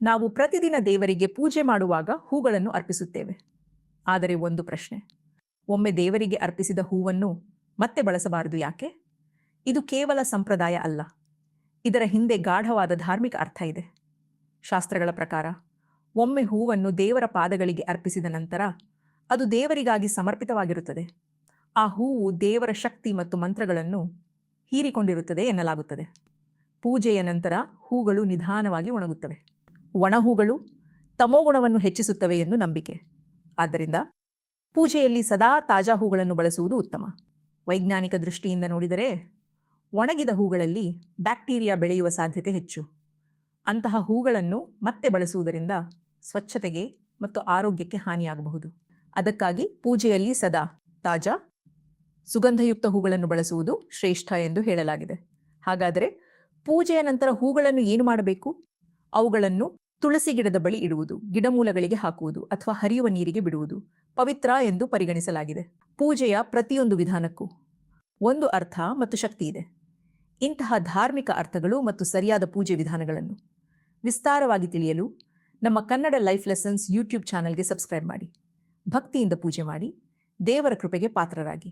ನಾವು ಪ್ರತಿದಿನ ದೇವರಿಗೆ ಪೂಜೆ ಮಾಡುವಾಗ ಹೂಗಳನ್ನು ಅರ್ಪಿಸುತ್ತೇವೆ. ಆದರೆ ಒಂದು ಪ್ರಶ್ನೆ, ಒಮ್ಮೆ ದೇವರಿಗೆ ಅರ್ಪಿಸಿದ ಹೂವನ್ನು ಮತ್ತೆ ಬಳಸಬಾರದು ಯಾಕೆ? ಇದು ಕೇವಲ ಸಂಪ್ರದಾಯ ಅಲ್ಲ. ಇದರ ಹಿಂದೆ ಗಾಢವಾದ ಧಾರ್ಮಿಕ ಅರ್ಥ ಇದೆ. ಶಾಸ್ತ್ರಗಳ ಪ್ರಕಾರ ಒಮ್ಮೆ ಹೂವನ್ನು ದೇವರ ಪಾದಗಳಿಗೆ ಅರ್ಪಿಸಿದ ನಂತರ ಅದು ದೇವರಿಗಾಗಿ ಸಮರ್ಪಿತವಾಗಿರುತ್ತದೆ. ಆ ಹೂವು ದೇವರ ಶಕ್ತಿ ಮತ್ತು ಮಂತ್ರಗಳನ್ನು ಹೀರಿಕೊಂಡಿರುತ್ತದೆ ಎನ್ನಲಾಗುತ್ತದೆ. ಪೂಜೆಯ ನಂತರ ಹೂಗಳು ನಿಧಾನವಾಗಿ ಒಣಗುತ್ತವೆ. ಒಣ ಹೂಗಳು ತಮೋಗುಣವನ್ನು ಹೆಚ್ಚಿಸುತ್ತವೆ ಎಂದು ನಂಬಿಕೆ. ಆದ್ದರಿಂದ ಪೂಜೆಯಲ್ಲಿ ಸದಾ ತಾಜಾ ಹೂಗಳನ್ನು ಬಳಸುವುದು ಉತ್ತಮ. ವೈಜ್ಞಾನಿಕ ದೃಷ್ಟಿಯಿಂದ ನೋಡಿದರೆ ಒಣಗಿದ ಹೂಗಳಲ್ಲಿ ಬ್ಯಾಕ್ಟೀರಿಯಾ ಬೆಳೆಯುವ ಸಾಧ್ಯತೆ ಹೆಚ್ಚು. ಅಂತಹ ಹೂಗಳನ್ನು ಮತ್ತೆ ಬಳಸುವುದರಿಂದ ಸ್ವಚ್ಛತೆಗೆ ಮತ್ತು ಆರೋಗ್ಯಕ್ಕೆ ಹಾನಿಯಾಗಬಹುದು. ಅದಕ್ಕಾಗಿ ಪೂಜೆಯಲ್ಲಿ ಸದಾ ತಾಜಾ ಸುಗಂಧಯುಕ್ತ ಹೂಗಳನ್ನು ಬಳಸುವುದು ಶ್ರೇಷ್ಠ ಎಂದು ಹೇಳಲಾಗಿದೆ. ಹಾಗಾದರೆ ಪೂಜೆಯ ನಂತರ ಹೂಗಳನ್ನು ಏನು ಮಾಡಬೇಕು? ಅವುಗಳನ್ನು ತುಳಸಿ ಗಿಡದ ಬಳಿ ಇಡುವುದು, ಗಿಡಮೂಲಗಳಿಗೆ ಹಾಕುವುದು ಅಥವಾ ಹರಿಯುವ ನೀರಿಗೆ ಬಿಡುವುದು ಪವಿತ್ರ ಎಂದು ಪರಿಗಣಿಸಲಾಗಿದೆ. ಪೂಜೆಯ ಪ್ರತಿಯೊಂದು ವಿಧಾನಕ್ಕೂ ಒಂದು ಅರ್ಥ ಮತ್ತು ಶಕ್ತಿ ಇದೆ. ಇಂತಹ ಧಾರ್ಮಿಕ ಅರ್ಥಗಳು ಮತ್ತು ಸರಿಯಾದ ಪೂಜೆ ವಿಧಾನಗಳನ್ನು ವಿಸ್ತಾರವಾಗಿ ತಿಳಿಯಲು ನಮ್ಮ ಕನ್ನಡ ಲೈಫ್ ಲೆಸನ್ಸ್ ಯೂಟ್ಯೂಬ್ ಚಾನೆಲ್ಗೆ ಸಬ್ಸ್ಕ್ರೈಬ್ ಮಾಡಿ. ಭಕ್ತಿಯಿಂದ ಪೂಜೆ ಮಾಡಿ, ದೇವರ ಕೃಪೆಗೆ ಪಾತ್ರರಾಗಿ.